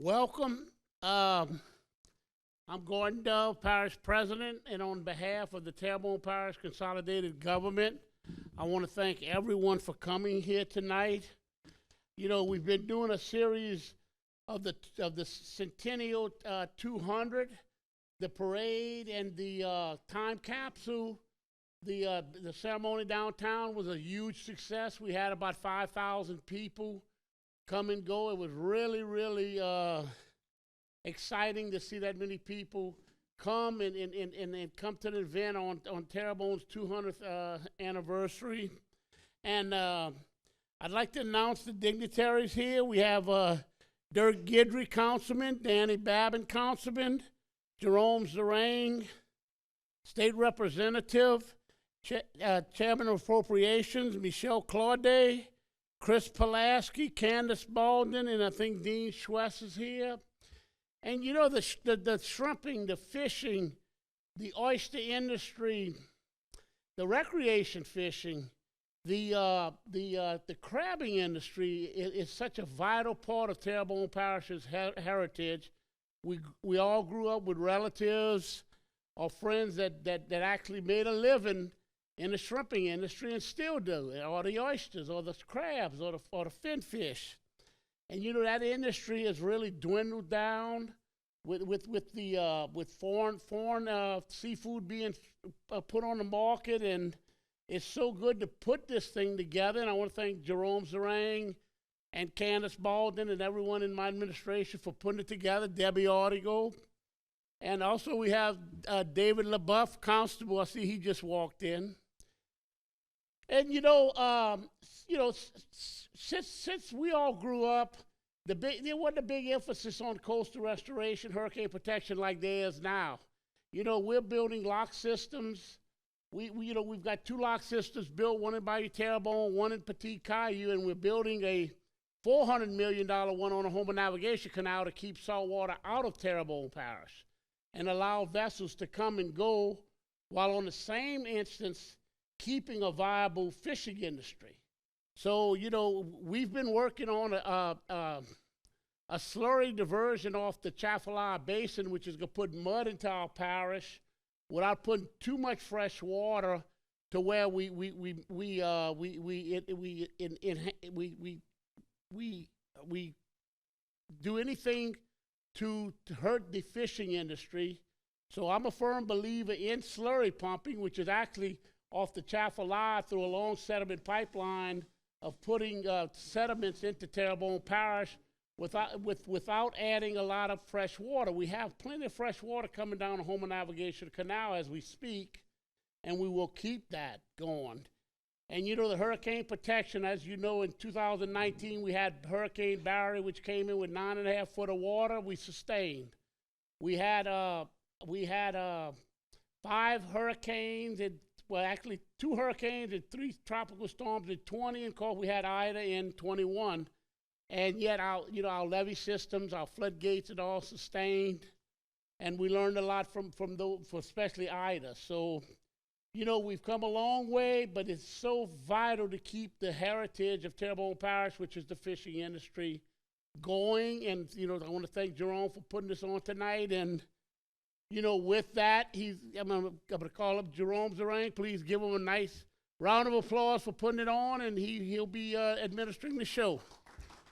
Welcome. I'm Gordon Dove, Parish President, and on behalf of the Terrebonne Parish Consolidated Government, I want to thank everyone for coming here tonight. You know, we've been doing a series of the Centennial 200, the parade, and the time capsule. The ceremony downtown was a huge success. We had about 5,000 people come and go. It was really exciting to see that many people come and come to the event on Terrebonne's 200th anniversary. And I'd like to announce the dignitaries here. We have Dirk Guidry, Councilman, Danny Babin, Councilman, Jerome Zarang, State Representative, Chairman of Appropriations, Michelle Claudet, Chris Pulaski, Candace Baldwin, and I think Dean Schwess is here. And you know, the shrimping, the fishing, the oyster industry, the recreation fishing, the crabbing industry is such a vital part of Terrebonne Parish's heritage. We all grew up with relatives or friends that actually made a living in the shrimping industry and still do, or the oysters, or the crabs, or the finfish. And you know, that industry has really dwindled down with foreign seafood being put on the market, and it's so good to put this thing together. And I want to thank Jerome Zarang and Candace Baldwin and everyone in my administration for putting it together, Debbie Artigo. And also we have David LaBeouf, Constable. I see he just walked in. And since we all grew up, there wasn't a big emphasis on coastal restoration, hurricane protection like there is now. You know, we're building lock systems. We've got 2 lock systems built, one in Bayou Terrebonne, one in Petit Caillou, and we're building a $400 million one on the Homer Navigation Canal to keep salt water out of Terrebonne Parish and allow vessels to come and go, while on the same instance keeping a viable fishing industry. So, you know, we've been working on a slurry diversion off the Chaffalaya Basin, which is going to put mud into our parish without putting too much fresh water to where we do anything to hurt the fishing industry. So I'm a firm believer in slurry pumping, which is actually off the Chaffalaya through a long sediment pipeline of putting sediments into Terrebonne Parish without adding a lot of fresh water. We have plenty of fresh water coming down the Homer Navigation Canal as we speak, and we will keep that going. And you know, the hurricane protection, as you know, in 2019 we had Hurricane Barry, which came in with 9.5 foot of water. We sustained. We had 5 hurricanes and actually 2 hurricanes and 3 tropical storms in 20, and we had Ida in 21. And yet our levee systems, our floodgates had all sustained, and we learned a lot from those, for especially Ida. So, you know, we've come a long way, but it's so vital to keep the heritage of Terrebonne Parish, which is the fishing industry, going. And, you know, I want to thank Jerome for putting this on tonight. And, you know, with that, I'm going to call up Jerome Zarang. Please give him a nice round of applause for putting it on, and he'll be administering the show.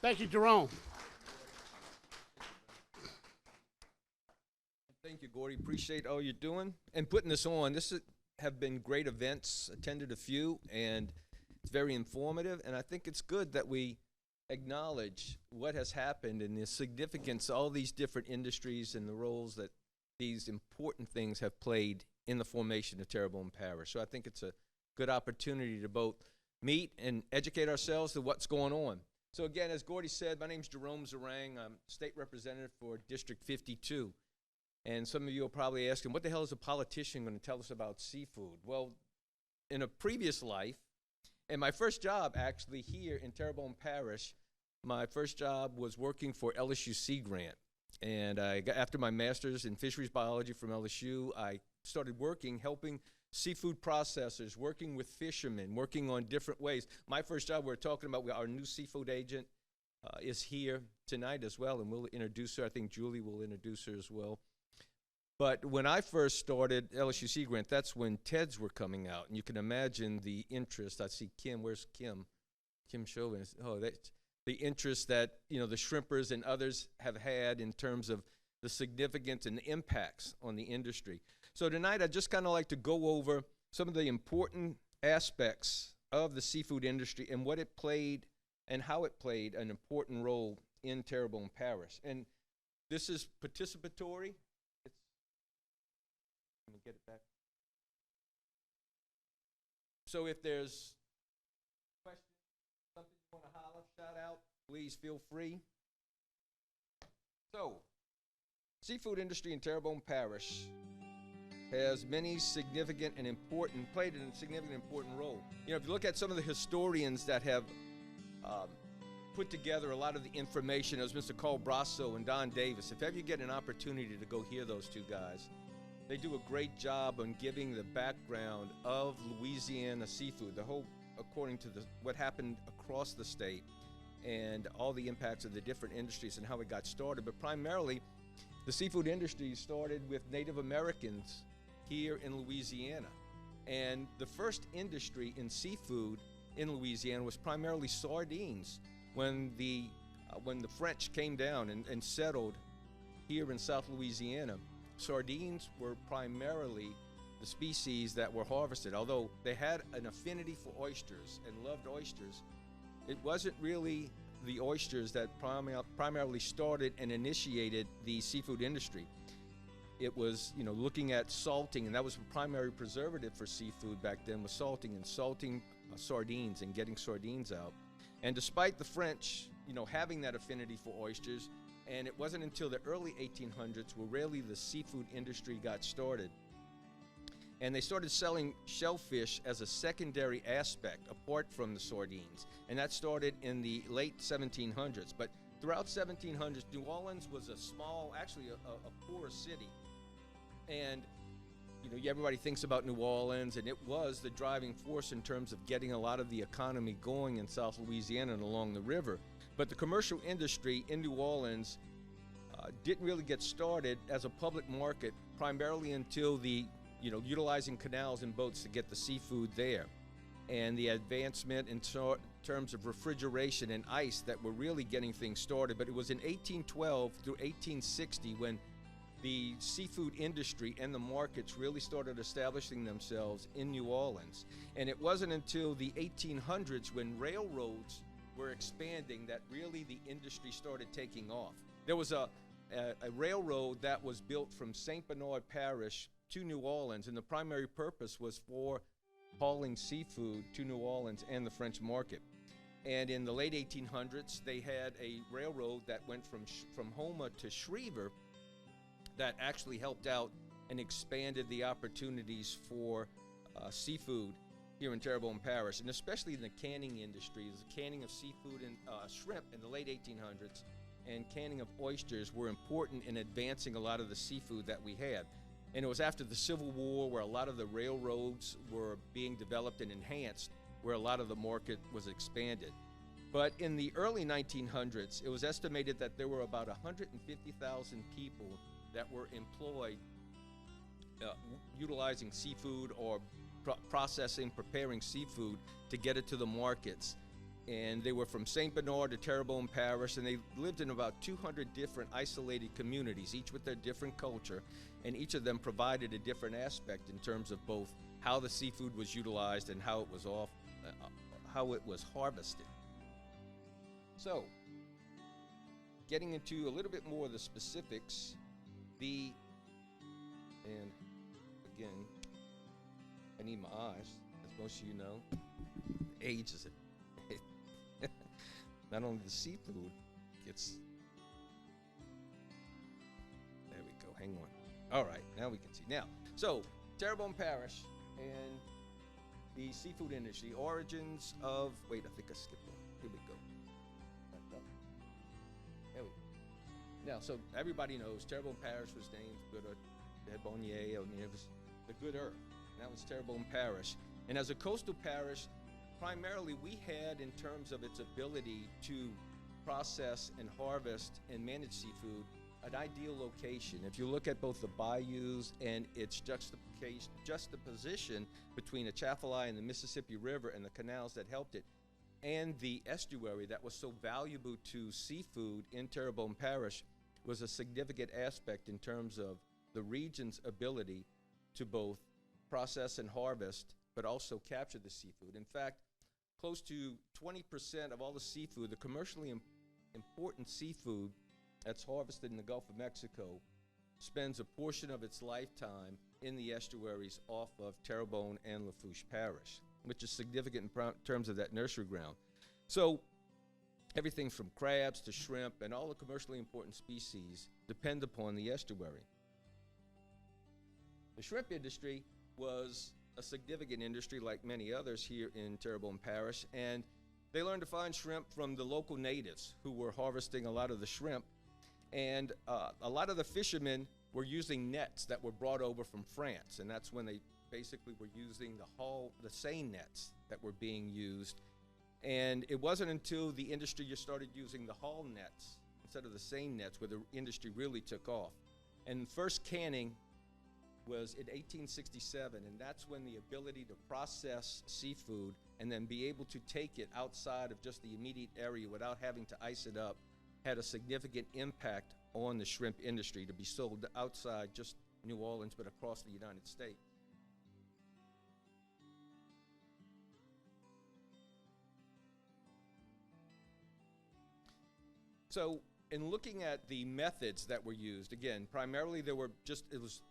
Thank you, Jerome. Thank you, Gordy. Appreciate all you're doing and putting this on. Have been great events, attended a few, and it's very informative. And I think it's good that we acknowledge what has happened and the significance of all these different industries and the roles that these important things have played in the formation of Terrebonne Parish. So I think it's a good opportunity to both meet and educate ourselves to what's going on. So again, as Gordy said, my name's Jerome Zarang. I'm State Representative for District 52. And some of you are probably asking, what the hell is a politician going to tell us about seafood? Well, in a previous life, and my first job actually here in Terrebonne Parish, my first job was working for LSU Sea Grant. And after my master's in fisheries biology from LSU, I started helping seafood processors, working with fishermen, working on different ways. My first job, we're talking about our new seafood agent is here tonight as well, and we'll introduce her. I think Julie will introduce her as well. But when I first started LSU Sea Grant, that's when TEDs were coming out, and you can imagine the interest. I see Kim. Where's Kim? Kim Chauvin. Oh, the interest that the shrimpers and others have had in terms of the significance and the impacts on the industry. So tonight, I'd just kind of like to go over some of the important aspects of the seafood industry and what it played and how it played an important role in Terrebonne Parish. And this is participatory. Let me get it back. So if there's questions, something you want to holler, shout out, please feel free. So, seafood industry in Terrebonne Parish has many significant and important, played a significant and important role. If you look at some of the historians that have put together a lot of the information, as Mr. Carl Brasso and Don Davis, if ever you get an opportunity to go hear those two guys, they do a great job on giving the background of Louisiana seafood, the whole, according to what happened across the state and all the impacts of the different industries and how it got started. But primarily, the seafood industry started with Native Americans here in Louisiana. And the first industry in seafood in Louisiana was primarily sardines. When the French came down and settled here in South Louisiana, sardines were primarily the species that were harvested. Although they had an affinity for oysters and loved oysters, it wasn't really the oysters that primarily started and initiated the seafood industry. It was, looking at salting, and that was the primary preservative for seafood back then, was salting sardines and getting sardines out. And despite the French, having that affinity for oysters, and it wasn't until the early 1800s where really the seafood industry got started. And they started selling shellfish as a secondary aspect apart from the sardines. And that started in the late 1700s. But throughout 1700s, New Orleans was a small, actually a poor city. And everybody thinks about New Orleans, and it was the driving force in terms of getting a lot of the economy going in South Louisiana and along the river. But the commercial industry in New Orleans didn't really get started as a public market primarily until the, utilizing canals and boats to get the seafood there. And the advancement in terms of refrigeration and ice that were really getting things started. But it was in 1812 through 1860 when the seafood industry and the markets really started establishing themselves in New Orleans. And it wasn't until the 1800s when railroads were expanding that really the industry started taking off. There was a railroad that was built from St. Bernard Parish to New Orleans, and the primary purpose was for hauling seafood to New Orleans and the French market. And in the late 1800s, they had a railroad that went from Houma to Shreveport that actually helped out and expanded the opportunities for seafood here in Terrebonne Parish, and especially in the canning industry. The canning of seafood and shrimp in the late 1800s and canning of oysters were important in advancing a lot of the seafood that we had. And it was after the Civil War where a lot of the railroads were being developed and enhanced, where a lot of the market was expanded. But in the early 1900s, it was estimated that there were about 150,000 people that were employed utilizing seafood or preparing seafood to get it to the markets. And they were from St. Bernard to Terrebonne Parish, and they lived in about 200 different isolated communities, each with their different culture, and each of them provided a different aspect in terms of both how the seafood was utilized and how it was harvested. So, getting into a little bit more of the specifics, and again, I need my eyes, as most of you know. Age is not only the seafood, it's, there we go, hang on. All right, now we can see. Now, so, Terrebonne Parish and the seafood industry, origins of, wait, I think I skipped one. Here we go. There we go. Now, so everybody knows Terrebonne Parish was named Terrebonne, the Good Earth. And that was Terrebonne Parish. And as a coastal parish, primarily we had, in terms of its ability to process and harvest and manage seafood, an ideal location. If you look at both the bayous and its juxtaposition between Atchafalaya and the Mississippi River and the canals that helped it, and the estuary that was so valuable to seafood in Terrebonne Parish, was a significant aspect in terms of the region's ability to both process and harvest, but also capture the seafood. In fact, close to 20% of all the seafood, the commercially important seafood that's harvested in the Gulf of Mexico, spends a portion of its lifetime in the estuaries off of Terrebonne and Lafourche Parish, which is significant in terms of that nursery ground. So everything from crabs to shrimp and all the commercially important species depend upon the estuary. The shrimp industry was a significant industry like many others here in Terrebonne Parish, and they learned to find shrimp from the local natives who were harvesting a lot of the shrimp. And a lot of the fishermen were using nets that were brought over from France, and that's when they basically were using the seine nets that were being used. And it wasn't until the industry started using the haul nets instead of the seine nets where the industry really took off. And first canning was in 1867, and that's when the ability to process seafood and then be able to take it outside of just the immediate area without having to ice it up had a significant impact on the shrimp industry to be sold outside just New Orleans, but across the United States. So in looking at the methods that were used, again, primarily it was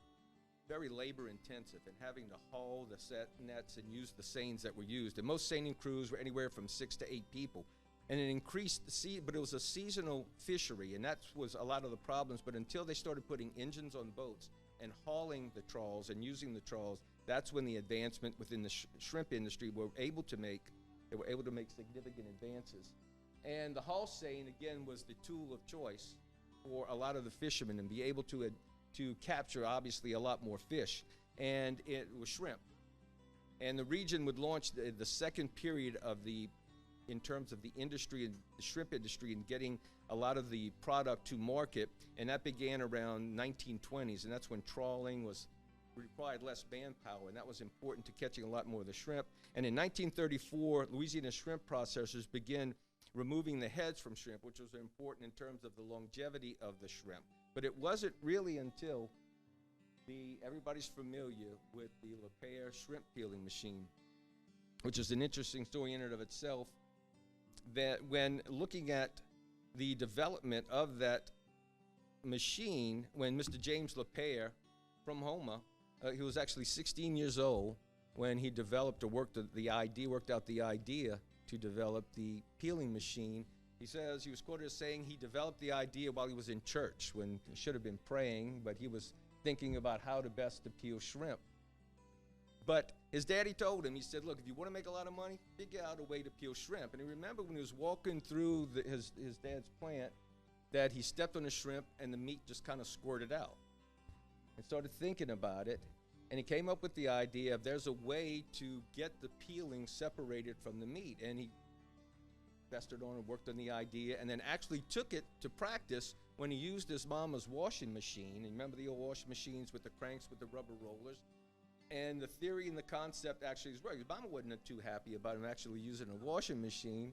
very labor intensive in having to haul the set nets and use the seines that were used. And most seining crews were anywhere from 6 to 8 people. And it increased but it was a seasonal fishery, and that was a lot of the problems. But until they started putting engines on boats and hauling the trawls and using the trawls, that's when the advancement within the shrimp industry they were able to make significant advances. And the haul seine, again, was the tool of choice for a lot of the fishermen and be able to capture, obviously, a lot more fish. And it was shrimp. And the region would launch the second period in terms of the industry and the shrimp industry and getting a lot of the product to market, and that began around 1920s, and that's when trawling required less manpower, and that was important to catching a lot more of the shrimp. And in 1934, Louisiana shrimp processors began removing the heads from shrimp, which was important in terms of the longevity of the shrimp. But it wasn't really until everybody's familiar with the Lapierre shrimp peeling machine, which is an interesting story in and of itself, that when looking at the development of that machine, when Mr. James Lapierre from Houma, he was actually 16 years old when he developed or worked out the idea to develop the peeling machine. He says, he was quoted as saying he developed the idea while he was in church, when he should have been praying, but he was thinking about how to best to peel shrimp. But his daddy told him, he said, look, if you want to make a lot of money, figure out a way to peel shrimp. And he remembered when he was walking through his dad's plant that he stepped on a shrimp and the meat just kind of squirted out. And started thinking about it, and he came up with the idea of there's a way to get the peeling separated from the meat. And he festered on and worked on the idea, and then actually took it to practice when he used his mama's washing machine. And remember the old washing machines with the cranks with the rubber rollers? And the theory and the concept actually is right. His mama wasn't too happy about him actually using a washing machine.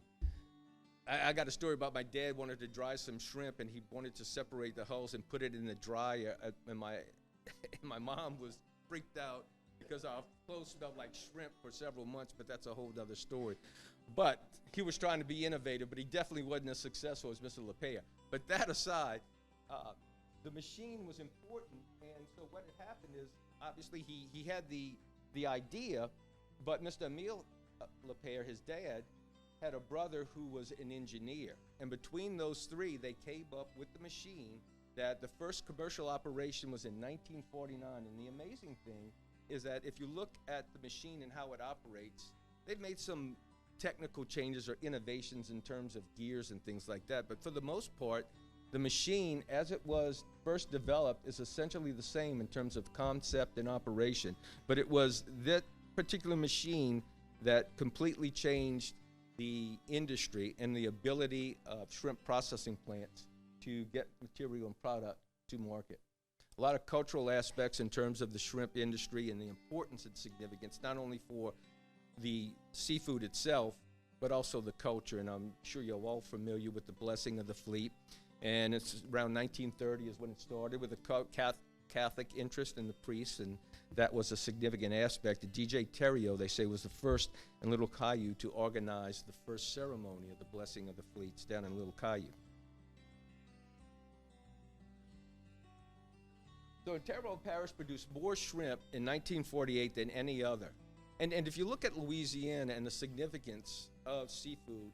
I got a story about my dad wanted to dry some shrimp, and he wanted to separate the hulls and put it in the dryer, and my mom was freaked out because our clothes smelled like shrimp for several months, but that's a whole other story. But he was trying to be innovative, but he definitely wasn't as successful as Mr. Lapierre. But that aside, the machine was important, and so what had happened is, obviously he had the idea, but Mr. Emile Lapierre, his dad, had a brother who was an engineer. And between those three, they came up with the machine that the first commercial operation was in 1949. And the amazing thing is that if you look at the machine and how it operates, they've made some technical changes or innovations in terms of gears and things like that. But for the most part, the machine, as it was first developed, is essentially the same in terms of concept and operation. But it was that particular machine that completely changed the industry and the ability of shrimp processing plants to get material and product to market. A lot of cultural aspects in terms of the shrimp industry and the importance and significance, not only for the seafood itself, but also the culture. And I'm sure you're all familiar with the blessing of the fleet. And it's around 1930 is when it started with a Catholic interest in the priests, and that was a significant aspect. And DJ Terrio, they say, was the first in Little Caillou to organize the first ceremony of the blessing of the fleets down in Little Caillou. So Terrebonne Parish produced more shrimp in 1948 than any other. And if you look at Louisiana and the significance of seafood,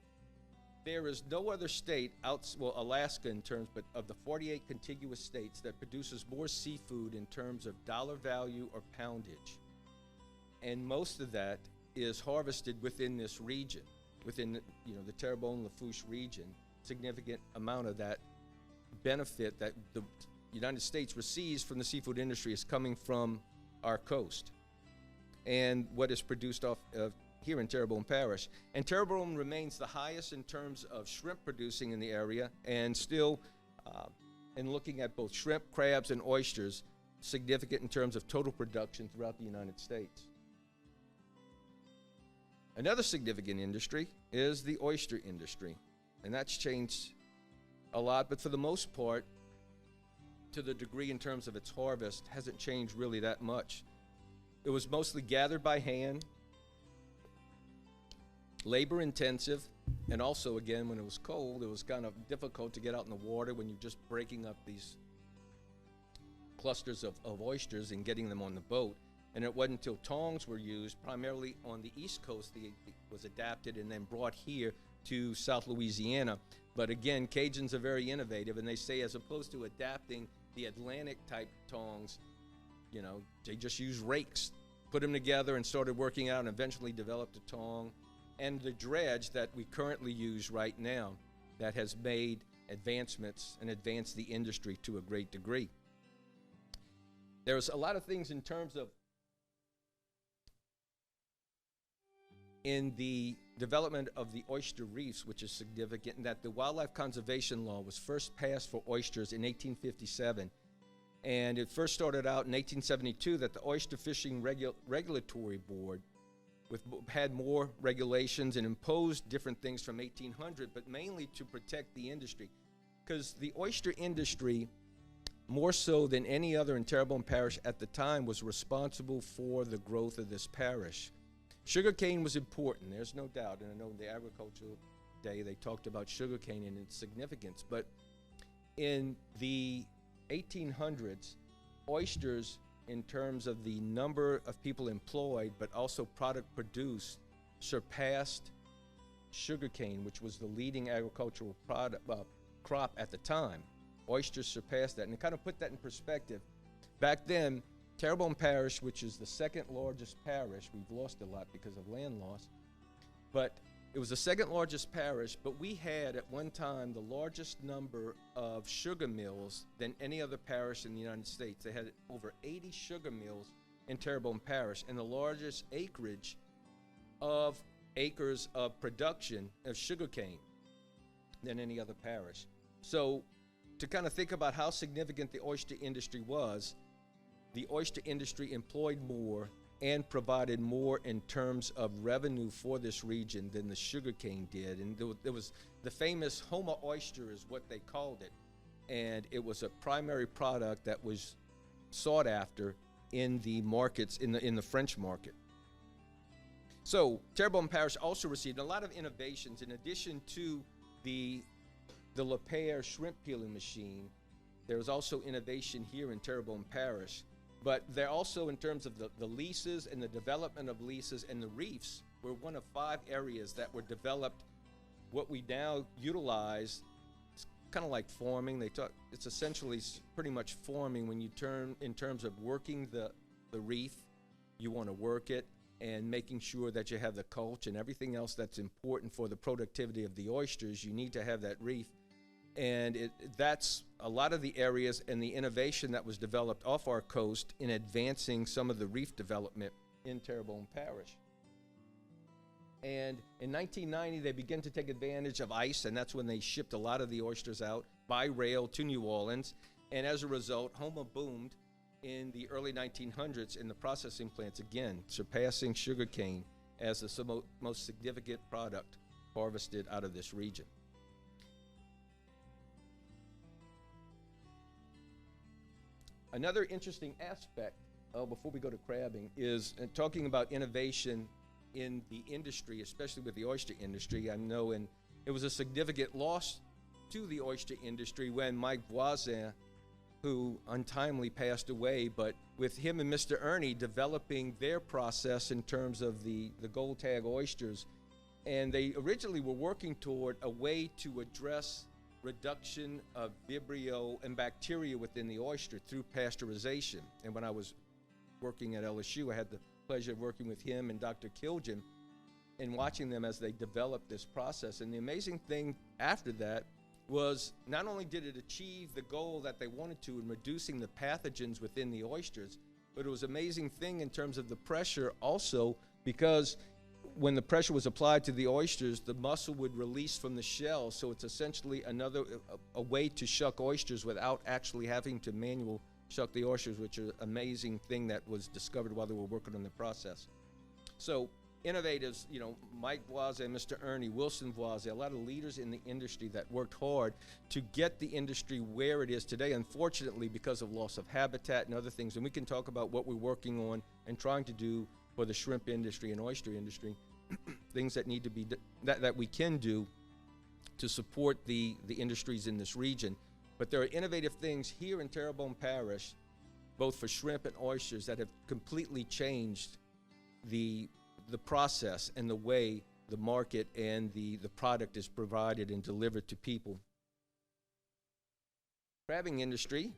there is no other state, Alaska in terms, but of the 48 contiguous states, that produces more seafood in terms of dollar value or poundage. And most of that is harvested within this region, within the Terrebonne-Lafourche region. Significant amount of that benefit that the United States receives from the seafood industry is coming from our coast and what is produced off of here in Terrebonne Parish. And Terrebonne remains the highest in terms of shrimp producing in the area, and still, in looking at both shrimp, crabs, and oysters, significant in terms of total production throughout the United States. Another significant industry is the oyster industry, and that's changed a lot, but for the most part, to the degree in terms of its harvest, hasn't changed really that much. It was mostly gathered by hand, labor intensive, and also, again, when it was cold, it was kind of difficult to get out in the water when you're just breaking up these clusters of oysters and getting them on the boat. And it wasn't until tongs were used, primarily on the East Coast, it was adapted and then brought here to South Louisiana. But again, Cajuns are very innovative, and they say as opposed to adapting the Atlantic type tongs, they just used rakes, put them together and started working out, and eventually developed a tong. And the dredge that we currently use right now that has made advancements and advanced the industry to a great degree. There's a lot of things in terms of in the development of the oyster reefs, which is significant, in that the wildlife conservation law was first passed for oysters in 1857. And it first started out in 1872 that the Oyster Fishing Regulatory Board had more regulations and imposed different things from 1800, but mainly to protect the industry. Because the oyster industry, more so than any other in Terrebonne Parish at the time, was responsible for the growth of this parish. Sugarcane was important, there's no doubt, and I know in the agricultural day they talked about sugarcane and its significance, but in the 1800s, oysters, in terms of the number of people employed, but also product produced, surpassed sugarcane, which was the leading agricultural crop at the time. Oysters surpassed that, and to kind of put that in perspective, back then, Terrebonne Parish, which is the second largest parish, we've lost a lot because of land loss, but it was the second largest parish, but we had at one time the largest number of sugar mills than any other parish in the United States. They had over 80 sugar mills in Terrebonne Parish, and the largest acreage of acres of production of sugarcane than any other parish. So to kind of think about how significant the oyster industry was, the oyster industry employed more and provided more in terms of revenue for this region than the sugarcane did. And there was the famous Homer oyster is what they called it. And it was a primary product that was sought after in the markets, in the French market. So Terrebonne Parish also received a lot of innovations in addition to the LePere shrimp peeling machine. There was also innovation here in Terrebonne Parish. But they're also, in terms of the leases and the development of leases and the reefs, were one of 5 areas that were developed. What we now utilize, it's kind of like farming. It's essentially pretty much farming when you turn in terms of working the reef. You want to work it and making sure that you have the culture and everything else that's important for the productivity of the oysters. You need to have that reef. And that's a lot of the areas and the innovation that was developed off our coast in advancing some of the reef development in Terrebonne Parish. And in 1990, they began to take advantage of ice, and that's when they shipped a lot of the oysters out by rail to New Orleans. And as a result, Houma boomed in the early 1900s in the processing plants, again, surpassing sugarcane as the most significant product harvested out of this region. Another interesting aspect, before we go to crabbing, is talking about innovation in the industry, especially with the oyster industry. I know it was a significant loss to the oyster industry when Mike Voisin, who untimely passed away, but with him and Mr. Ernie developing their process in terms of the gold tag oysters, and they originally were working toward a way to address reduction of Vibrio and bacteria within the oyster through pasteurization. And when I was working at LSU, I had the pleasure of working with him and Dr. Kiljan and watching them as they developed this process. And the amazing thing after that was not only did it achieve the goal that they wanted to in reducing the pathogens within the oysters, but it was an amazing thing in terms of the pressure also, because when the pressure was applied to the oysters, the mussel would release from the shell. So it's essentially a way to shuck oysters without actually having to manual shuck the oysters, which is an amazing thing that was discovered while they were working on the process. So innovators, Mike Voisin, Mr. Ernie, Wilson Voisin, a lot of leaders in the industry that worked hard to get the industry where it is today, unfortunately, because of loss of habitat and other things. And we can talk about what we're working on and trying to do for the shrimp industry and oyster industry, things that need to be, that we can do to support the industries in this region. But there are innovative things here in Terrebonne Parish, both for shrimp and oysters, that have completely changed the process and the way the market and the product is provided and delivered to people. Crabbing industry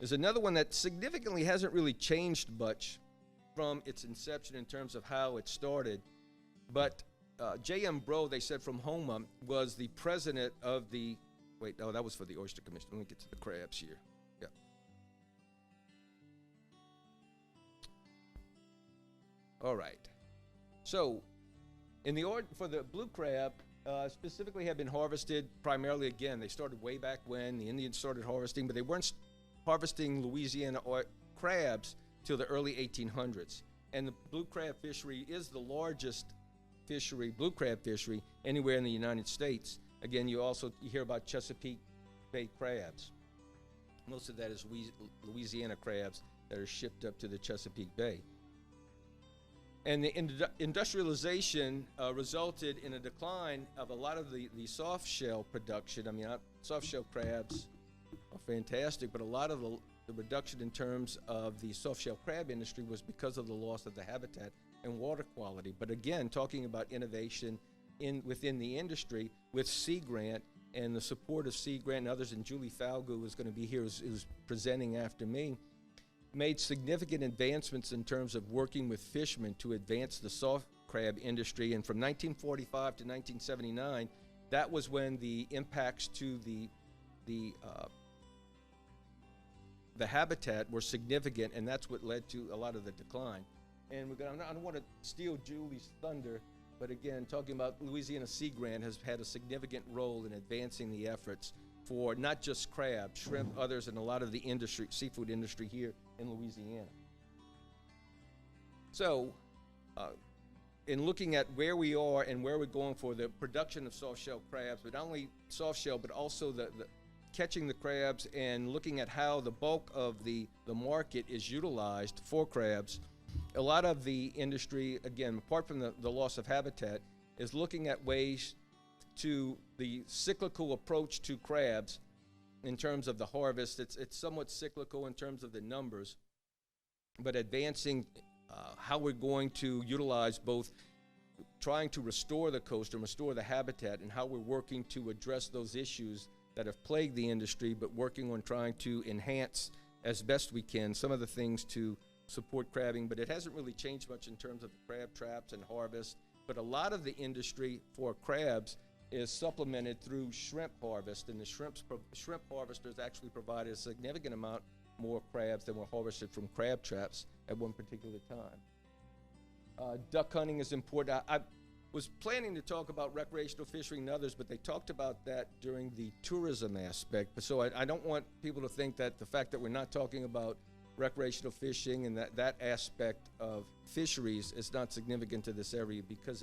is another one that significantly hasn't really changed much from its inception in terms of how it started. But J.M. Bro, they said, from Houma, was the president of the, that was for the Oyster Commission. Let me get to the crabs here. Yeah. All right. So, for the blue crab, specifically have been harvested primarily, again, they started way back when the Indians started harvesting, but they weren't harvesting Louisiana crabs till the early 1800s. And the blue crab fishery is the largest blue crab fishery anywhere in the United States. Again, you hear about Chesapeake Bay crabs. Most of that is Louisiana crabs that are shipped up to the Chesapeake Bay. And the industrialization resulted in a decline of a lot of the soft shell production. I mean, soft shell crabs are fantastic, but a lot of the reduction in terms of the soft shell crab industry was because of the loss of the habitat and water quality. But again, talking about innovation within the industry with Sea Grant and the support of Sea Grant and others, and Julie Falgu is going to be here, who's presenting after me, made significant advancements in terms of working with fishermen to advance the soft crab industry. And from 1945 to 1979, that was when the impacts to the habitat were significant, and that's what led to a lot of the decline. And I don't want to steal Julie's thunder, but again, talking about Louisiana Sea Grant has had a significant role in advancing the efforts for not just crab, shrimp, others, and a lot of the industry, seafood industry here in Louisiana. So, in looking at where we are and where we're going for the production of soft-shell crabs, but not only soft-shell, but also the catching the crabs and looking at how the bulk of the market is utilized for crabs, a lot of the industry, again, apart from the loss of habitat, is looking at ways to the cyclical approach to crabs in terms of the harvest. It's somewhat cyclical in terms of the numbers, but advancing how we're going to utilize both trying to restore the coast and restore the habitat, and how we're working to address those issues that have plagued the industry, but working on trying to enhance as best we can some of the things to support crabbing. But it hasn't really changed much in terms of the crab traps and harvest. But a lot of the industry for crabs is supplemented through shrimp harvest, and the shrimp harvesters actually provided a significant amount more crabs than were harvested from crab traps at one particular time. Duck hunting is important. was planning to talk about recreational fishing and others, but they talked about that during the tourism aspect. But so I don't want people to think that the fact that we're not talking about recreational fishing and that aspect of fisheries is not significant to this area, because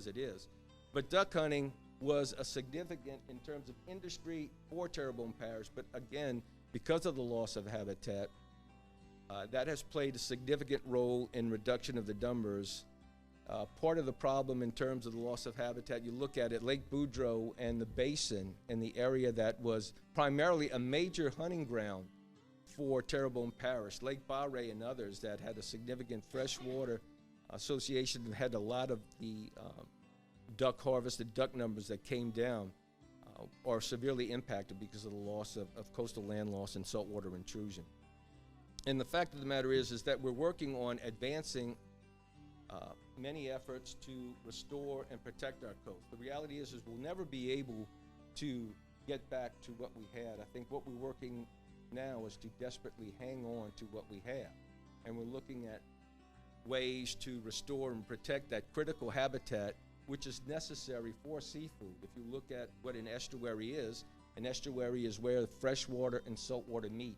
it is. But duck hunting was a significant in terms of industry for Terrebonne Parish, but again, because of the loss of habitat, that has played a significant role in reduction of the numbers. Part of the problem in terms of the loss of habitat, you look at it, Lake Boudreaux and the basin and the area that was primarily a major hunting ground for Terrebonne Parish, Lake Barre and others that had a significant freshwater association and had a lot of the duck harvest, the duck numbers that came down are severely impacted because of the loss of coastal land loss and saltwater intrusion. And the fact of the matter is that we're working on advancing many efforts to restore and protect our coast. The reality is we'll never be able to get back to what we had. I think what we're working now is to desperately hang on to what we have. And we're looking at ways to restore and protect that critical habitat which is necessary for seafood. If you look at what an estuary is where freshwater and saltwater meet.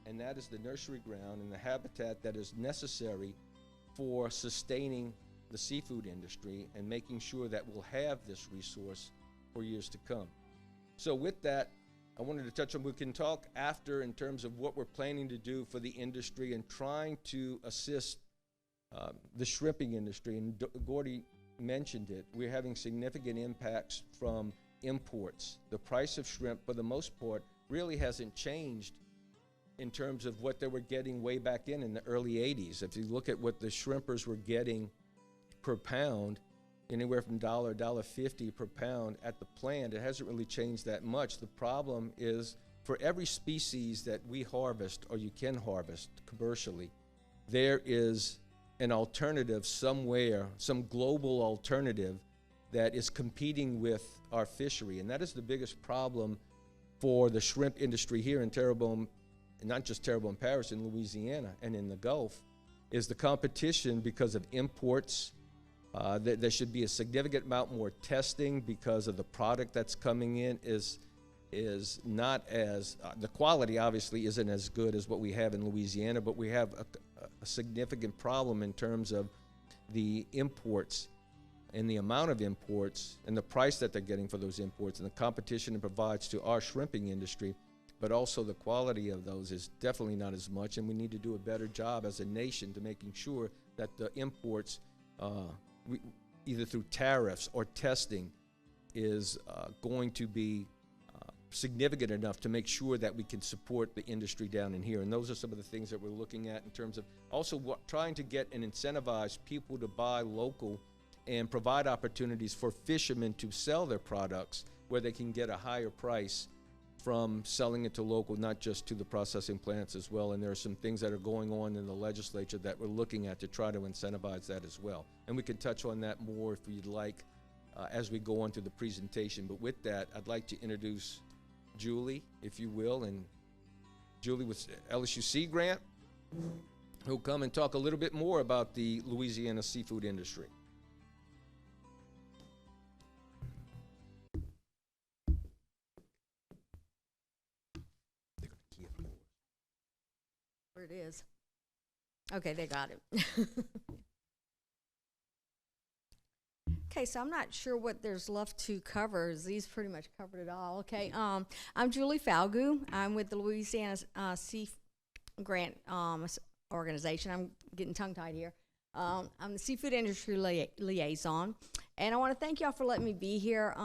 And that is the nursery ground and the habitat that is necessary for sustaining the seafood industry and making sure that we'll have this resource for years to come. So with that, I wanted to touch on, we can talk after in terms of what we're planning to do for the industry and trying to assist the shrimping industry. And Gordy mentioned it. We're having significant impacts from imports. The price of shrimp, for the most part, really hasn't changed in terms of what they were getting way back in the early 80s. If you look at what the shrimpers were getting per pound, anywhere from $1, $1.50 per pound at the plant, it hasn't really changed that much. The problem is for every species that we harvest or you can harvest commercially, there is an alternative somewhere, some global alternative that is competing with our fishery. And that is the biggest problem for the shrimp industry here in Terrebonne, not just Terrebonne Parish, in Louisiana and in the Gulf, is the competition because of imports. There should be a significant amount more testing because of the product that's coming in is not as, the quality obviously isn't as good as what we have in Louisiana, but we have a significant problem in terms of the imports and the amount of imports and the price that they're getting for those imports and the competition it provides to our shrimping industry, but also the quality of those is definitely not as much, and we need to do a better job as a nation to making sure that the imports, either through tariffs or testing, is going to be significant enough to make sure that we can support the industry down in here. And those are some of the things that we're looking at in terms of also trying to get and incentivize people to buy local and provide opportunities for fishermen to sell their products where they can get a higher price from selling it to local, not just to the processing plants as well. And there are some things that are going on in the legislature that we're looking at to try to incentivize that as well. And we can touch on that more if you'd like as we go on to the presentation. But with that, I'd like to introduce Julie, if you will, and Julie with LSU Sea Grant, who'll come and talk a little bit more about the Louisiana seafood industry. Where it is. Okay, they got it. Okay, so I'm not sure what there's left to cover. These pretty much covered it all. Okay, I'm Julie Falgout. I'm with the Louisiana Sea Grant organization. I'm getting tongue-tied here. I'm the seafood industry liaison, and I want to thank y'all for letting me be here.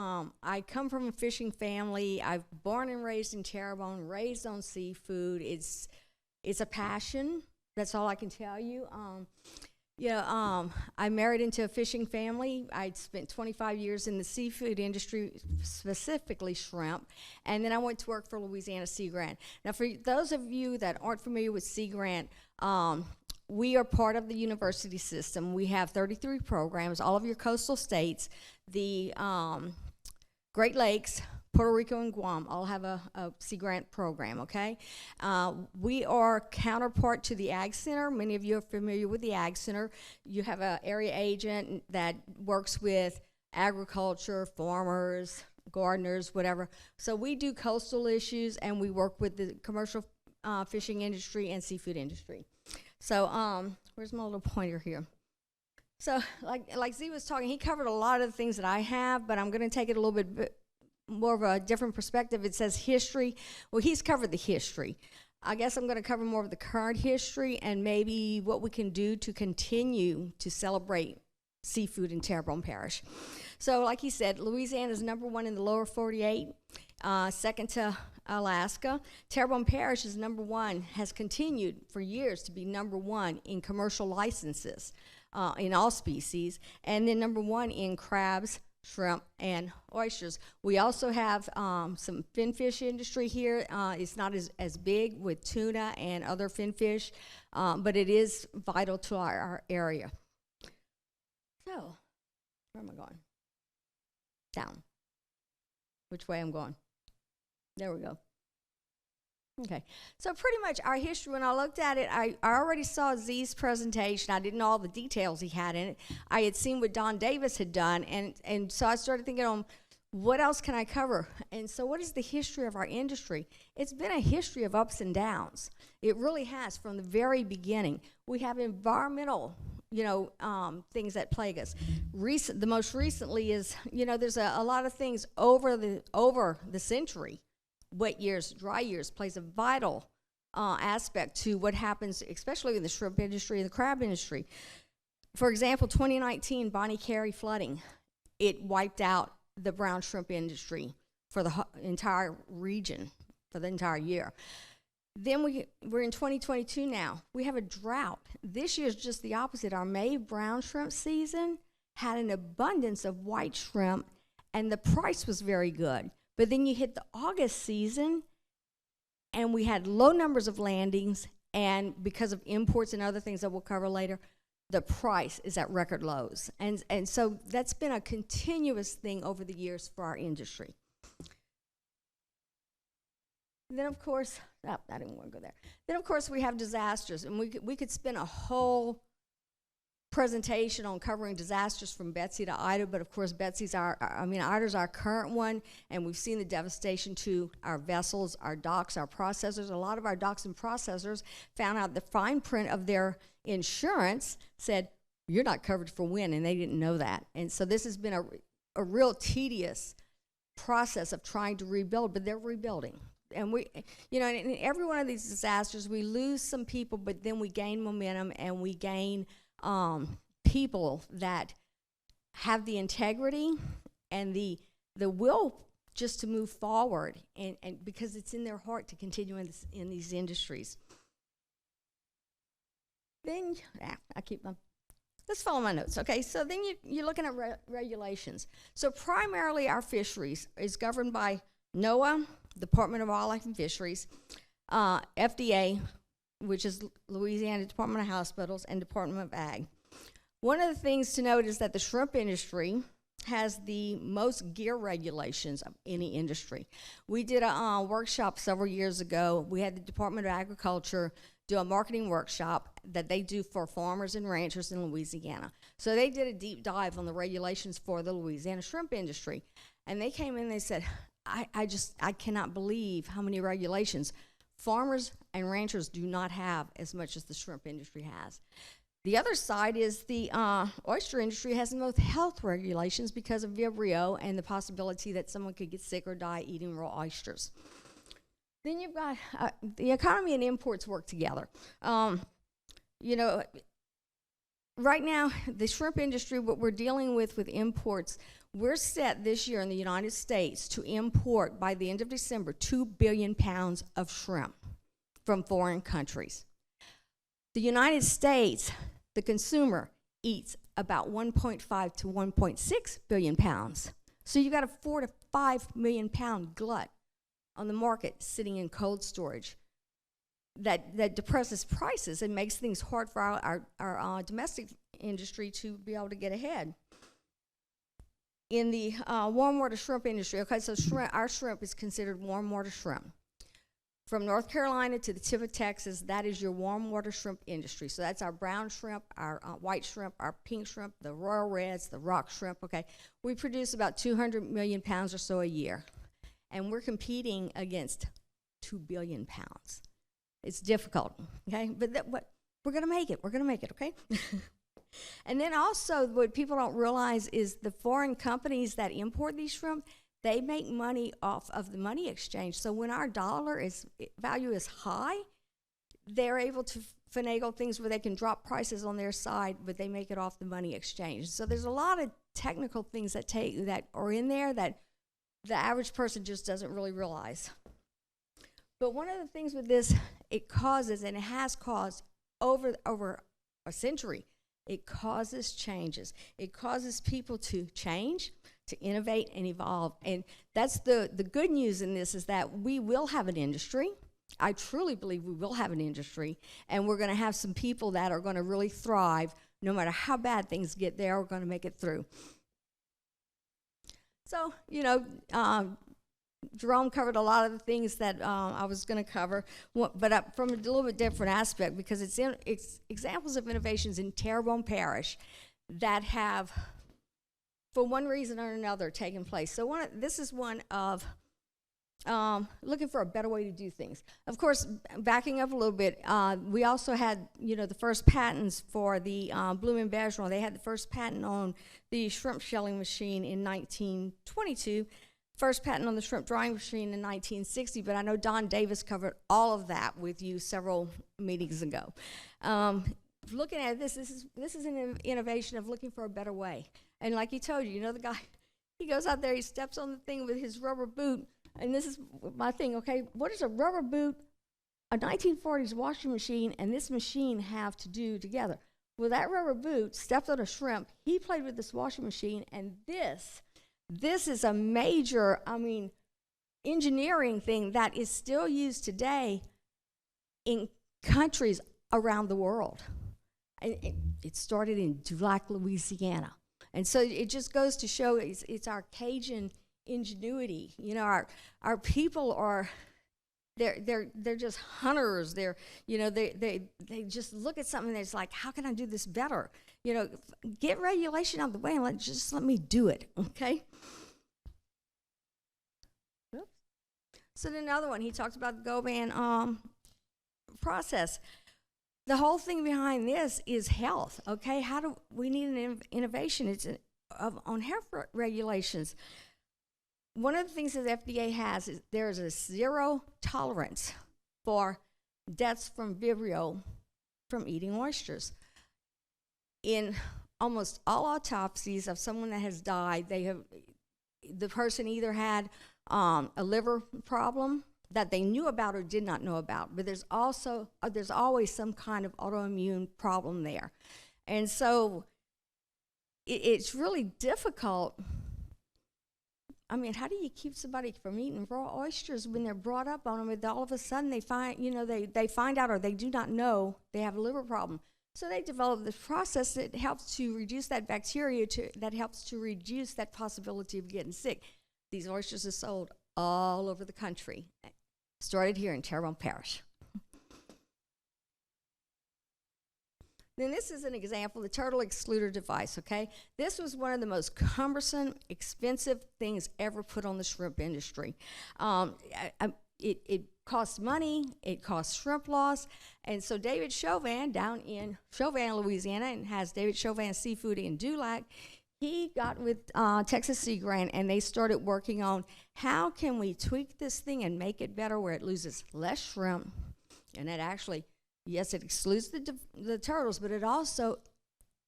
I come from a fishing family. I've born and raised in Terrebonne, raised on seafood. It's a passion. That's all I can tell you. I married into a fishing family. I'd spent 25 years in the seafood industry, specifically shrimp, and then I went to work for Louisiana Sea Grant. Now, for those of you that aren't familiar with Sea Grant, we are part of the university system. We have 33 programs, all of your coastal states, the Great Lakes, Puerto Rico and Guam all have a Sea Grant program, okay? We are counterpart to the Ag Center. Many of you are familiar with the Ag Center. You have an area agent that works with agriculture, farmers, gardeners, whatever. So we do coastal issues, and we work with the commercial fishing industry and seafood industry. So where's my little pointer here? So like Z was talking, he covered a lot of the things that I have, but I'm going to take it a little bit more of a different perspective. It says history. Well, he's covered the history. I guess I'm going to cover more of the current history and maybe what we can do to continue to celebrate seafood in Terrebonne Parish. So like he said, Louisiana is number 1 in the lower 48, second to Alaska. Terrebonne Parish is number 1, has continued for years to be number 1 in commercial licenses in all species, and then number 1 in crabs, shrimp, and oysters. We also have some finfish industry here. It's not as big with tuna and other finfish, but it is vital to our area. So, where am I going? Down. Which way I'm going? There we go. Okay, so pretty much our history, when I looked at it, I already saw Z's presentation. I didn't know all the details he had in it. I had seen what Don Davis had done, and so I started thinking on what else can I cover? And so what is the history of our industry? It's been a history of ups and downs. It really has from the very beginning. We have environmental things that plague us. The most recently is, there's a lot of things over the century. Wet years, dry years plays a vital aspect to what happens, especially in the shrimp industry and the crab industry. For example, 2019 Bonnie Carey flooding, it wiped out the brown shrimp industry for the entire region, for the entire year. Then we're in 2022 now. We have a drought. This year's just the opposite. Our May brown shrimp season had an abundance of white shrimp, and the price was very good. But then you hit the August season, and we had low numbers of landings, and because of imports and other things that we'll cover later, the price is at record lows. And so that's been a continuous thing over the years for our industry. Then, of course, I didn't want to go there. Then, of course, we have disasters, and we could spend a whole presentation on covering disasters from Betsy to Ida, but of course Ida's our current one, and we've seen the devastation to our vessels, our docks, our processors. A lot of our docks and processors found out the fine print of their insurance said, you're not covered for wind, and they didn't know that. And so this has been a real tedious process of trying to rebuild, but they're rebuilding. And in every one of these disasters, we lose some people, but then we gain momentum, and we gain people that have the integrity and the will just to move forward, and because it's in their heart to continue in these industries. Then, let's follow my notes, okay? So then you're looking at regulations. So primarily our fisheries is governed by NOAA, Department of Wildlife and Fisheries, FDA, which is Louisiana Department of Hospitals, and Department of Ag. One of the things to note is that the shrimp industry has the most gear regulations of any industry. We did a workshop several years ago. We had the Department of Agriculture do a marketing workshop that they do for farmers and ranchers in Louisiana. So they did a deep dive on the regulations for the Louisiana shrimp industry. And they came in and they said, I cannot believe how many regulations. Farmers and ranchers do not have as much as the shrimp industry has. The other side is the oyster industry has the most health regulations because of Vibrio and the possibility that someone could get sick or die eating raw oysters. Then you've got the economy and imports work together. Right now, the shrimp industry, what we're dealing with imports, we're set this year in the United States to import, by the end of December, 2 billion pounds of shrimp from foreign countries. The United States, the consumer, eats about 1.5 to 1.6 billion pounds. So you got a 4 to 5 million pound glut on the market sitting in cold storage that depresses prices and makes things hard for our domestic industry to be able to get ahead. in the warm water shrimp industry, okay, so our shrimp is considered warm water shrimp. From North Carolina to the tip of Texas, that is your warm water shrimp industry. So that's our brown shrimp, our white shrimp, our pink shrimp, the royal reds, the rock shrimp, okay. We produce about 200 million pounds or so a year. And we're competing against 2 billion pounds. It's difficult, okay? But we're gonna make it, okay? And then also, what people don't realize is the foreign companies that import these shrimp, they make money off of the money exchange. So when our value is high, they're able to finagle things where they can drop prices on their side, but they make it off the money exchange. So there's a lot of technical things that are in there that the average person just doesn't really realize. But one of the things with this, it causes, and it has caused over a century, it causes changes. It causes people to change, to innovate and evolve. And that's the good news in this, is that we will have an industry. I truly believe we will have an industry, and we're going to have some people that are going to really thrive. No matter how bad things get, they are going to make it through. So, Jerome covered a lot of the things that I was going to cover, but from a little bit different aspect, because it's examples of innovations in Terrebonne Parish that have, for one reason or another, taken place. So this is one of looking for a better way to do things. Of course, backing up a little bit, we also had, the first patents for the Bloom and Bergeron. They had the first patent on the shrimp shelling machine in 1922. First patent on the shrimp drying machine in 1960, but I know Don Davis covered all of that with you several meetings ago. Looking at this is an innovation of looking for a better way. And like he told you, the guy, he goes out there, he steps on the thing with his rubber boot, and this is my thing, okay? What does a rubber boot, a 1940s washing machine, and this machine have to do together? Well, that rubber boot stepped on a shrimp, he played with this washing machine, and this is a major, engineering thing that is still used today in countries around the world. And it started in Dulac, Louisiana. And so it just goes to show it's our Cajun ingenuity. Our people are, they're just hunters. They just look at something that's like, how can I do this better? Get regulation out of the way and let me do it, okay? Oops. So then another one, he talked about the Goban process. The whole thing behind this is health, okay? How do we need an innovation? It's on health regulations. One of the things that the FDA has is there is a zero tolerance for deaths from Vibrio from eating oysters. In almost all autopsies of someone that has died, the person either had a liver problem that they knew about or did not know about, but there's always some kind of autoimmune problem there. And so it's really difficult. How do you keep somebody from eating raw oysters when they're brought up on them, and all of a sudden they find, they find out or they do not know they have a liver problem? So they develop this process that helps to reduce that bacteria, that helps to reduce that possibility of getting sick. These oysters are sold all over the country. Started here in Terrebonne Parish. Then this is an example, the turtle excluder device, okay? This was one of the most cumbersome, expensive things ever put on the shrimp industry. It costs money, it costs shrimp loss, and so David Chauvin down in Chauvin, Louisiana, and has David Chauvin Seafood in Dulac, he got with Texas Sea Grant, and they started working on how can we tweak this thing and make it better where it loses less shrimp, and it actually, yes, it excludes the turtles, but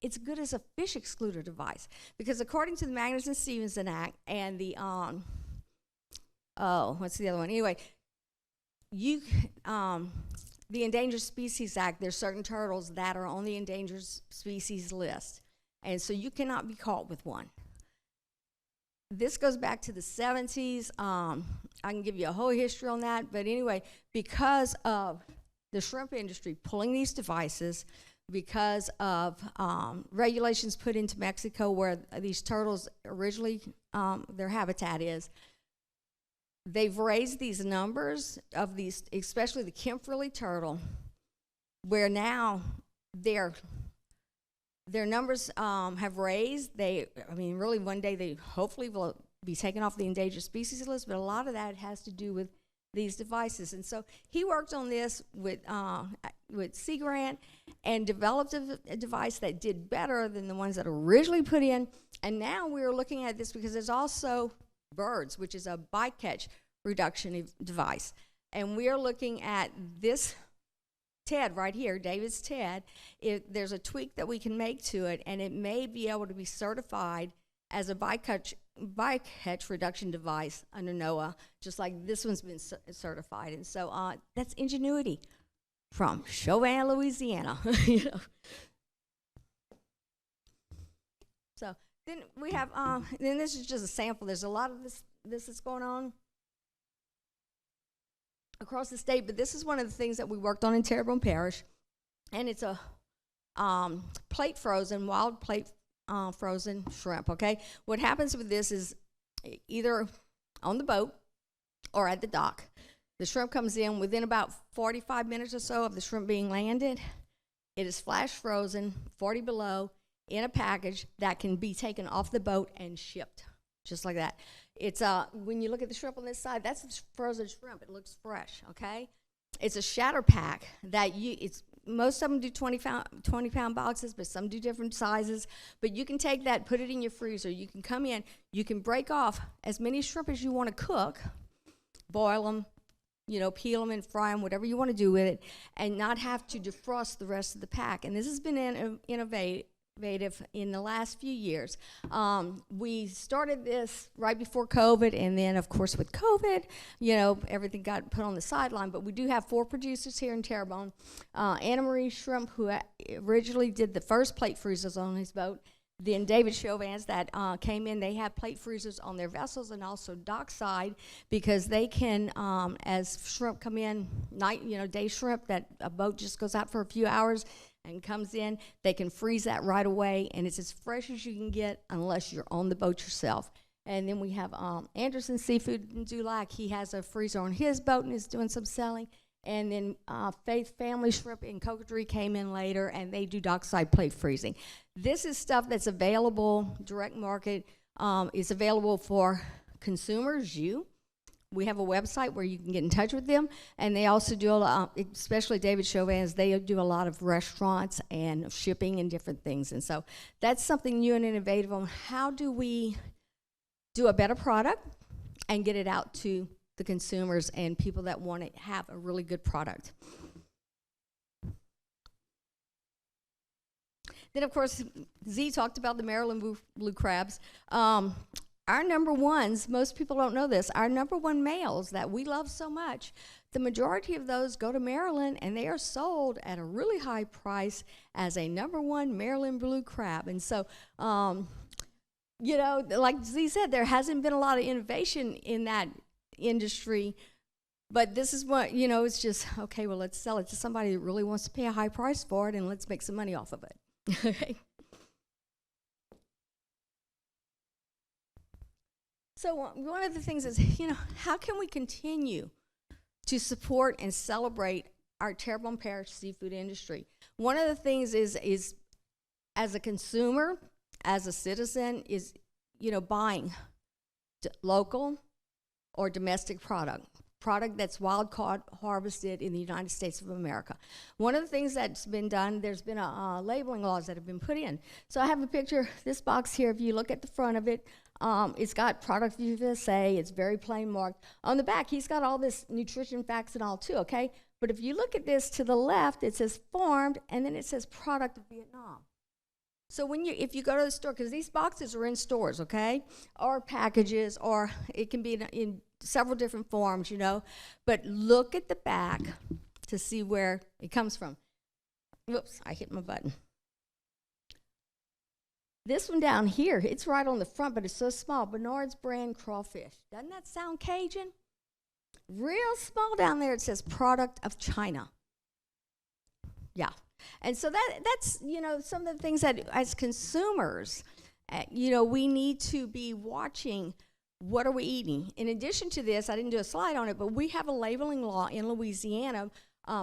it's good as a fish excluder device, because according to the Magnuson-Stevenson Act and the, what's the other one? Anyway, the Endangered Species Act, there's certain turtles that are on the endangered species list, and so you cannot be caught with one. This goes back to the 70s. I can give you a whole history on that, but anyway, because of the shrimp industry pulling these devices, because of regulations put into Mexico where these turtles originally, their habitat is. They've raised these numbers of these, especially the Kimberly turtle, where now their numbers have raised. Really one day they hopefully will be taken off the endangered species list, but a lot of that has to do with these devices. And so he worked on this with Sea Grant and developed a device that did better than the ones that originally put in. And now we're looking at this because there's also BIRDS, which is a bycatch reduction device. And we're looking at this TED right here, David's TED. There's a tweak that we can make to it, and it may be able to be certified as a bycatch reduction device under NOAA, just like this one's been certified. And so that's ingenuity from Chauvin, Louisiana. You know. So then we have, then this is just a sample. There's a lot of this that's going on across the state, but this is one of the things that we worked on in Terrebonne Parish, and it's a plate frozen, wild plate frozen shrimp, okay? What happens with this is either on the boat or at the dock. The shrimp comes in within about 45 minutes or so of the shrimp being landed. It is flash frozen, 40 below, in a package that can be taken off the boat and shipped, just like that. It's when you look at the shrimp on this side, that's the frozen shrimp. It looks fresh, okay? It's a shatter pack that most of them do 20-pound boxes, but some do different sizes. But you can take that, put it in your freezer. You can come in, you can break off as many shrimp as you want to cook, boil them, peel them and fry them, whatever you want to do with it, and not have to defrost the rest of the pack. And this has been innovative in the last few years. We started this right before COVID, and then of course with COVID, everything got put on the sideline, but we do have 4 producers here in Terrebonne. Anna Marie Shrimp, who originally did the first plate freezers on his boat, then David Chauvins that came in. They have plate freezers on their vessels and also dockside, because they can, as shrimp come in, day shrimp, that a boat just goes out for a few hours and comes in, they can freeze that right away, and it's as fresh as you can get unless you're on the boat yourself. And then we have Anderson Seafood in Dulac. He has a freezer on his boat and is doing some selling. And then Faith Family Shrimp in Coquetry came in later, and they do dockside plate freezing. This is stuff that's available, direct market. It's available for consumers, We have a website where you can get in touch with them, and they also do a lot, especially David Chauvins, they do a lot of restaurants and shipping and different things. And so that's something new and innovative on how do we do a better product and get it out to the consumers and people that want to have a really good product. Then, of course, Z talked about the Maryland blue crabs. Our number ones, most people don't know this, our number 1 males that we love so much, the majority of those go to Maryland, and they are sold at a really high price as a number 1 Maryland blue crab. And so, like Z said, there hasn't been a lot of innovation in that industry, but this is what, it's just, okay, well, let's sell it to somebody that really wants to pay a high price for it, and let's make some money off of it. Okay. So one of the things is, how can we continue to support and celebrate our Terrebonne Parish seafood industry? One of the things is as a consumer, as a citizen, is, buying local or domestic product that's wild caught, harvested in the United States of America. One of the things that's been done, there's been labeling laws that have been put in. So I have a picture, this box here, if you look at the front of it, it's got product USA, it's very plain marked. On the back, he's got all this nutrition facts and all too, okay? But if you look at this to the left, it says farmed, and then it says product of Vietnam. So if you go to the store, because these boxes are in stores, okay, or packages, or it can be in several different forms, but look at the back to see where it comes from. Whoops, I hit my button. This one down here, it's right on the front, but it's so small. Bernard's brand crawfish. Doesn't that sound Cajun? Real small down there, it says product of China. Yeah. And so that's, some of the things that as consumers, we need to be watching. What are we eating? In addition to this, I didn't do a slide on it, but we have a labeling law in Louisiana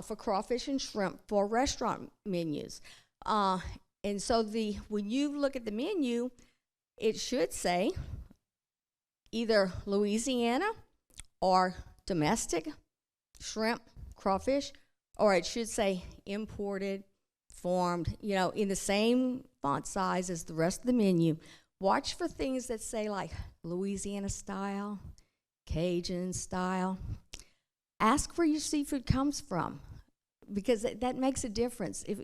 for crawfish and shrimp for restaurant menus. And so when you look at the menu, it should say either Louisiana or domestic shrimp, crawfish, or it should say imported, farmed, in the same font size as the rest of the menu. Watch for things that say like Louisiana style, Cajun style. Ask where your seafood comes from, because that makes a difference. If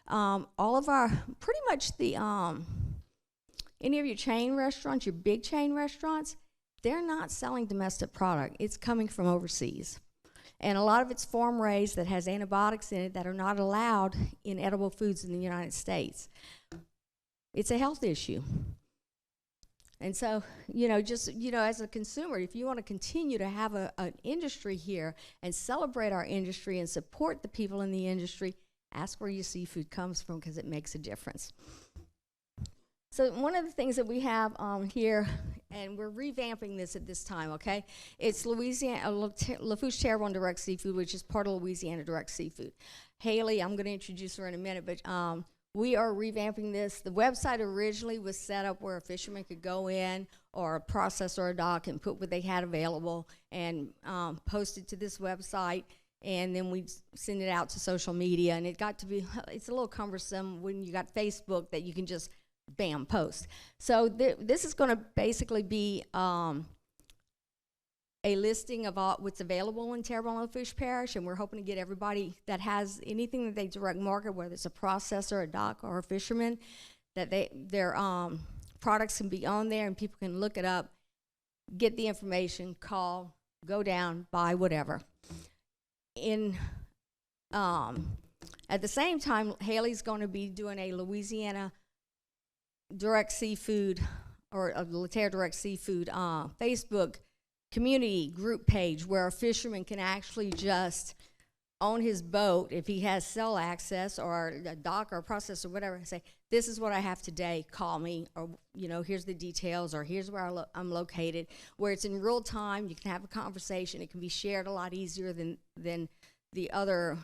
all of our, pretty much any of your chain restaurants, your big chain restaurants, they're not selling domestic product. It's coming from overseas. And a lot of it's farm raised that has antibiotics in it that are not allowed in edible foods in the United States. It's a health issue. And so, as a consumer, if you want to continue to have an industry here and celebrate our industry and support the people in the industry, ask where your seafood comes from, because it makes a difference. So one of the things that we have here, and we're revamping this at this time, okay? It's Louisiana, Seafood de Terrebonne Direct Seafood, which is part of Louisiana Direct Seafood. Haley, I'm going to introduce her in a minute, but we are revamping this. The website originally was set up where a fisherman could go in, or a processor or a dock, and put what they had available and post it to this website, and then we send it out to social media. And it got to be, it's a little cumbersome when you got Facebook that you can just, bam, post. So this is going to basically be a listing of all what's available in Terrebonne Fish Parish, and we're hoping to get everybody that has anything that they direct market, whether it's a processor, a dock, or a fisherman, that their products can be on there and people can look it up, get the information, call, go down, buy whatever. At the same time, Haley's going to be doing a Louisiana Direct Seafood, or a Laterre Direct Seafood Facebook community group page, where a fisherman can actually just on his boat, if he has cell access or a dock or a processor or whatever, say, this is what I have today, call me, or here's the details, or here's where I'm located, where it's in real time. You can have a conversation. It can be shared a lot easier than the other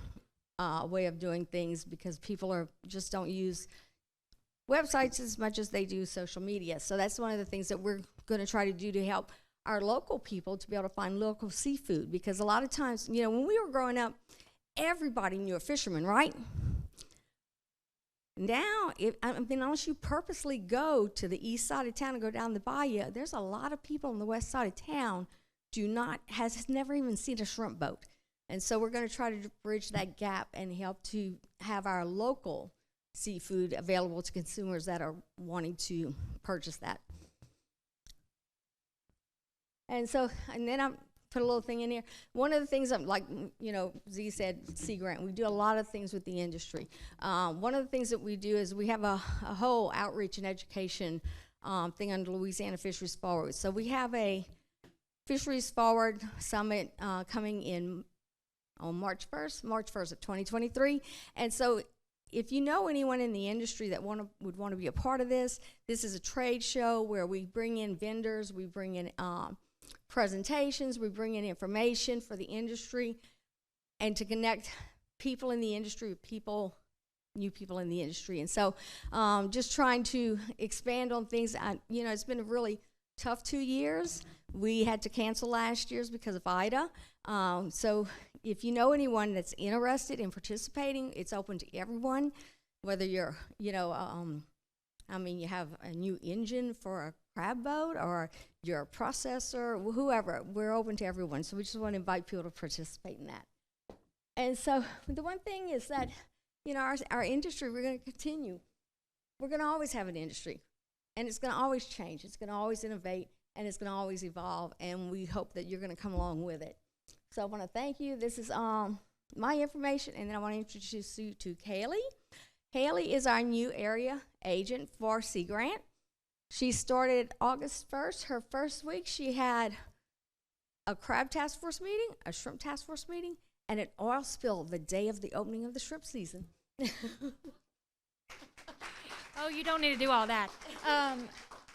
way of doing things, because people just don't use websites as much as they do social media. So that's one of the things that we're going to try to do to help our local people to be able to find local seafood, because a lot of times, when we were growing up, everybody knew a fisherman, right? Now, unless you purposely go to the east side of town and go down the bayou, there's a lot of people on the west side of town has never even seen a shrimp boat. And so we're going to try to bridge that gap and help to have our local seafood available to consumers that are wanting to purchase that. And then I put a little thing in here. One of the things Z said, Sea Grant, we do a lot of things with the industry. One of the things that we do is we have a whole outreach and education thing under Louisiana Fisheries Forward. So we have a Fisheries Forward Summit coming in on March 1st of 2023. And so if you know anyone in the industry that would want to be a part of this is a trade show where we bring in vendors, we bring in presentations, we bring in information for the industry, and to connect people in the industry with new people in the industry. And so just trying to expand on things. It's been a really tough 2 years. We had to cancel last year's because of Ida. So if you know anyone that's interested in participating, it's open to everyone, whether you're, you have a new engine for a crab boat, or you're a processor, whoever. We're open to everyone. So we just want to invite people to participate in that. And so the one thing is that, our industry, we're going to continue. We're going to always have an industry, and it's going to always change. It's going to always innovate, and it's going to always evolve, and we hope that you're going to come along with it. So I want to thank you. This is my information, and then I want to introduce you to Haley. Haley is our new area agent for Sea Grant. She started August 1st. Her first week, she had a crab task force meeting, a shrimp task force meeting, and an oil spill the day of the opening of the shrimp season. Oh, you don't need to do all that.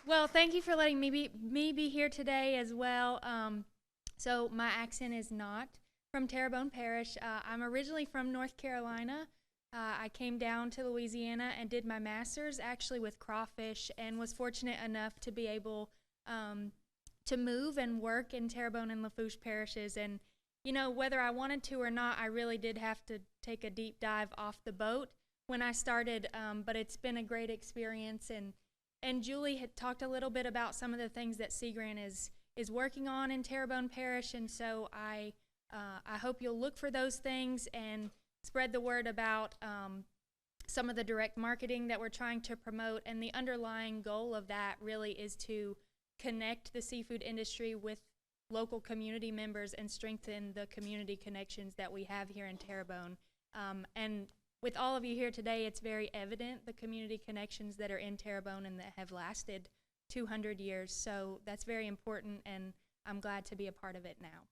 Well, thank you for letting me be here today as well. So my accent is not from Terrebonne Parish. I'm originally from North Carolina. I came down to Louisiana and did my master's actually with crawfish, and was fortunate enough to be able to move and work in Terrebonne and Lafourche parishes. And you know, whether I wanted to or not, I really did have to take a deep dive off the boat when I started, but it's been a great experience. And Julie had talked a little bit about some of the things that Sea Grant is working on in Terrebonne Parish, and so I hope you'll look for those things and spread the word about some of the direct marketing that we're trying to promote. And the underlying goal of that really is to connect the seafood industry with local community members and strengthen the community connections that we have here in Terrebonne. And with all of you here today, it's very evident the community connections that are in Terrebonne and that have lasted 200 years. So that's very important, and I'm glad to be a part of it now.